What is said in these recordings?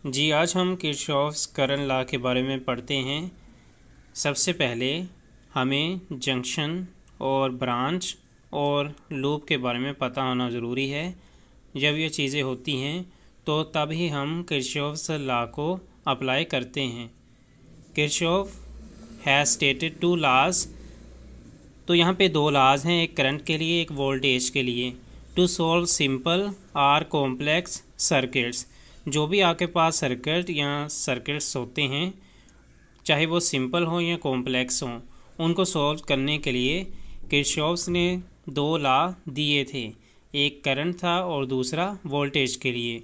जी, आज हम Kirchhoff's current law के बारे में पढ़ते हैं। सबसे पहले हमें जंक्शन और ब्रांच और लूप के बारे में पता होना ज़रूरी है। जब ये चीज़ें होती हैं तो तभी हम किरचॉफ्स लॉ को अप्लाई करते हैं। Kirchhoff has stated 2 laws. तो यहाँ पे 2 लॉज हैं, एक करंट के लिए एक वोल्टेज के लिए। टू सॉल्व सिंपल और कॉम्प्लेक्स सर्किट्स, जो भी आपके पास सर्किट या सर्किट्स होते हैं, चाहे वो सिंपल हो या कॉम्प्लेक्स हो, उनको सॉल्व करने के लिए किरचॉफ्स ने 2 लॉ दिए थे। एक करंट था और दूसरा वोल्टेज के लिए।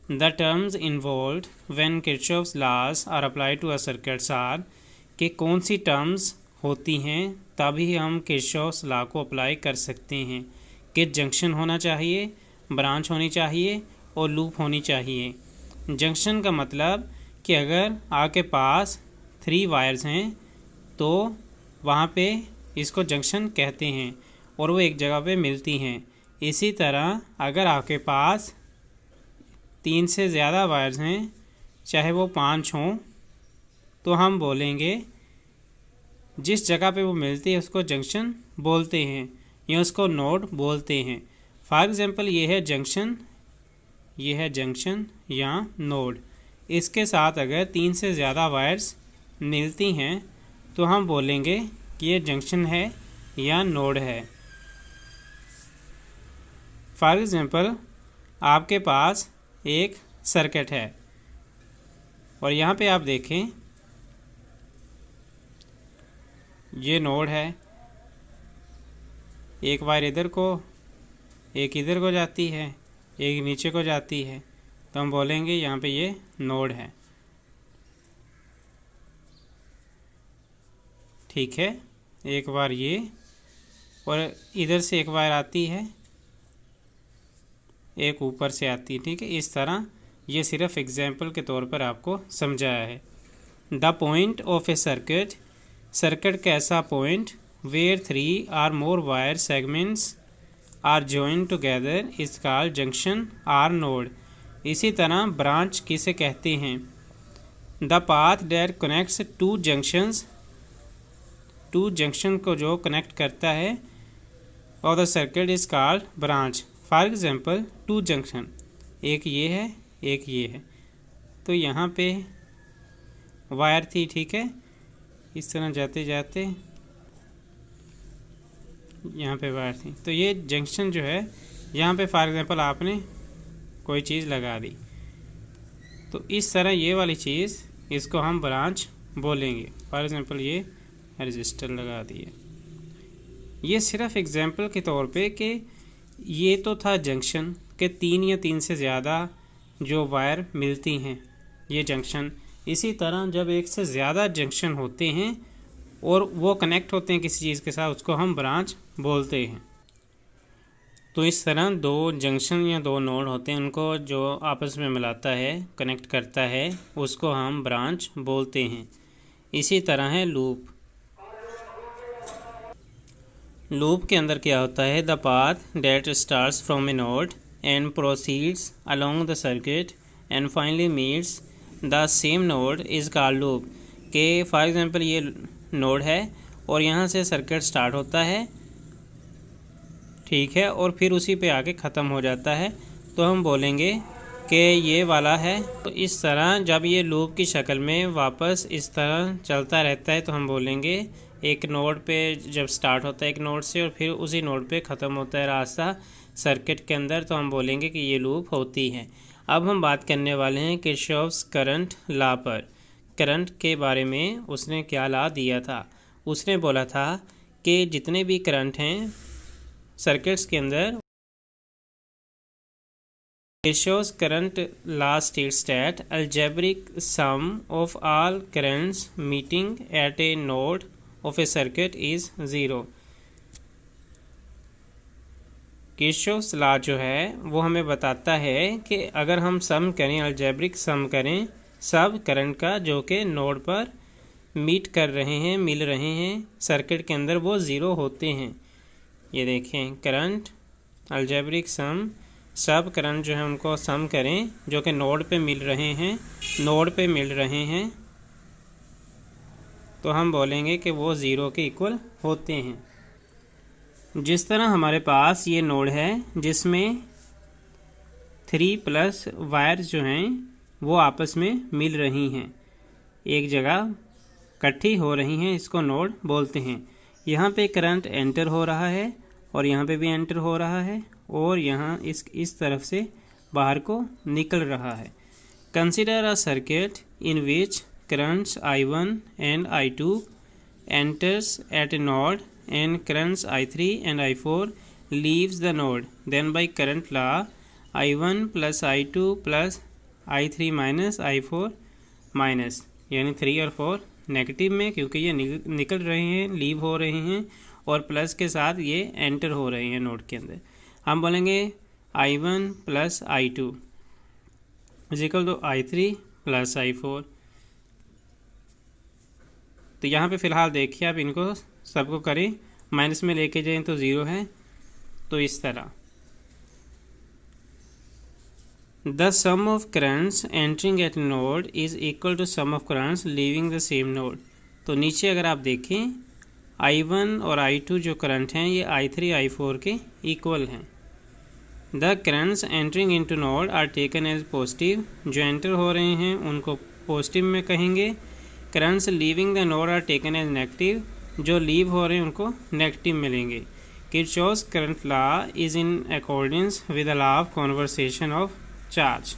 The terms involved when Kirchhoff's laws are applied to a circuits are, कि कौन सी टर्म्स होती हैं तभी हम किरचॉफ्स लॉ को अप्लाई कर सकते हैं। कि जंक्शन होना चाहिए, ब्रांच होनी चाहिए और लूप होनी चाहिए। जंक्शन का मतलब कि अगर आपके पास 3 वायर्स हैं तो वहाँ पे इसको जंक्शन कहते हैं और वो एक जगह पे मिलती हैं। इसी तरह अगर आपके पास 3 से ज़्यादा वायर्स हैं, चाहे वो 5 हों, तो हम बोलेंगे जिस जगह पे वो मिलती है उसको जंक्शन बोलते हैं या उसको नोड बोलते हैं। फॉर एग्जांपल ये है जंक्शन या नोड। इसके साथ अगर 3 से ज़्यादा वायर्स मिलती हैं तो हम बोलेंगे कि ये जंक्शन है या नोड है। फॉर एग्जांपल आपके पास एक सर्किट है और यहाँ पे आप देखें ये नोड है। एक वायर इधर को, एक इधर को जाती है, एक नीचे को जाती है, तो हम बोलेंगे यहाँ पे ये नोड है। ठीक है, एक बार ये और इधर से एक वायर आती है, एक ऊपर से आती है। ठीक है, इस तरह ये सिर्फ एग्जाम्पल के तौर पर आपको समझाया है। The point of a circuit, circuit का ऐसा पॉइंट वेयर 3 और more wire segments are joined together is called junction or node. इसी तरह ब्रांच किसे कहते हैं? The path that connects two junction को जो कनेक्ट करता है और the circuit is called branch. For example 2 junction, एक ये है एक ये है, तो यहाँ पे वायर थी। ठीक है, इस तरह जाते जाते यहाँ पे वायर थी, तो ये जंक्शन जो है यहाँ पे फॉर एग्जांपल आपने कोई चीज़ लगा दी, तो इस तरह ये वाली चीज़ इसको हम ब्रांच बोलेंगे। फॉर एग्जांपल ये रजिस्टर लगा दिए। ये सिर्फ एग्जांपल के तौर पे कि ये तो था जंक्शन के 3 या 3 से ज़्यादा जो वायर मिलती हैं, ये जंक्शन। इसी तरह जब एक से ज़्यादा जंक्शन होते हैं और वो कनेक्ट होते हैं किसी चीज़ के साथ, उसको हम ब्रांच बोलते हैं। तो इस तरह 2 जंक्शन या 2 नोड होते हैं, उनको जो आपस में मिलाता है, कनेक्ट करता है, उसको हम ब्रांच बोलते हैं। इसी तरह है लूप। लूप के अंदर क्या होता है? The path that starts from a node and proceeds along the circuit and finally meets the same node is called loop. के फॉर एग्जांपल ये नोड है और यहाँ से सर्किट स्टार्ट होता है, ठीक है, और फिर उसी पे आके ख़त्म हो जाता है, तो हम बोलेंगे कि ये वाला है। तो इस तरह जब ये लूप की शक्ल में वापस इस तरह चलता रहता है तो हम बोलेंगे एक नोड पे जब स्टार्ट होता है एक नोड से और फिर उसी नोड पे ख़त्म होता है रास्ता सर्किट के अंदर, तो हम बोलेंगे कि ये लूप होती है। अब हम बात करने वाले हैं किरचॉफ्स करंट लॉ पर। करंट के बारे में उसने क्या लॉ दिया था? उसने बोला था कि जितने भी करंट हैं सर्किट्स के अंदर, Kirchhoff's current law states that algebraic sum of all currents meeting at a node of a circuit is 0। Kirchhoff's law जो है वो हमें बताता है कि अगर हम सम करें, अलजेब्रिक सम करें सब करंट का जो कि नोड पर मीट कर रहे हैं, मिल रहे हैं सर्किट के अंदर, वो 0 होते हैं। ये देखें, करंट अलजेब्रिक सम सब करंट जो है उनको सम करें जो कि नोड पे मिल रहे हैं, तो हम बोलेंगे कि वो ज़ीरो के इक्वल होते हैं। जिस तरह हमारे पास ये नोड है जिसमें 3+ वायर्स जो हैं वो आपस में मिल रही हैं, एक जगह इकट्ठी हो रही हैं, इसको नोड बोलते हैं। यहाँ पे करंट एंटर हो रहा है और यहाँ पे भी एंटर हो रहा है और यहाँ इस तरफ से बाहर को निकल रहा है। Consider a circuit in which currents I1 and I2 enters at a node and currents I3 and I4 leaves the node. Then by current law I1 plus I2 plus I3 minus I4 minus, यानी 3 और 4 negative में, क्योंकि ये निकल रहे हैं, leave हो रहे हैं, और प्लस के साथ ये एंटर हो रहे हैं नोड के अंदर। हम बोलेंगे I1 plus I2 is equal to I3 plus I4। तो यहाँ पे फ़िलहाल देखिए आप इनको सबको करें, माइनस में लेके जाएं तो ज़ीरो है, तो इस तरह the sum of currents entering at node is equal to sum of currents leaving the same node. तो नीचे अगर आप देखें I1 और I2 जो करंट हैं ये I3 I4 के इक्वल हैं। The currents entering into node are taken as positive, जो एंटर हो रहे हैं उनको पॉजिटिव में कहेंगे। Currents leaving the node are taken as negative, जो लीव हो रहे हैं उनको नेगेटिव मिलेंगे। Kirchhoff's current law is in accordance with the law of conversation of charge.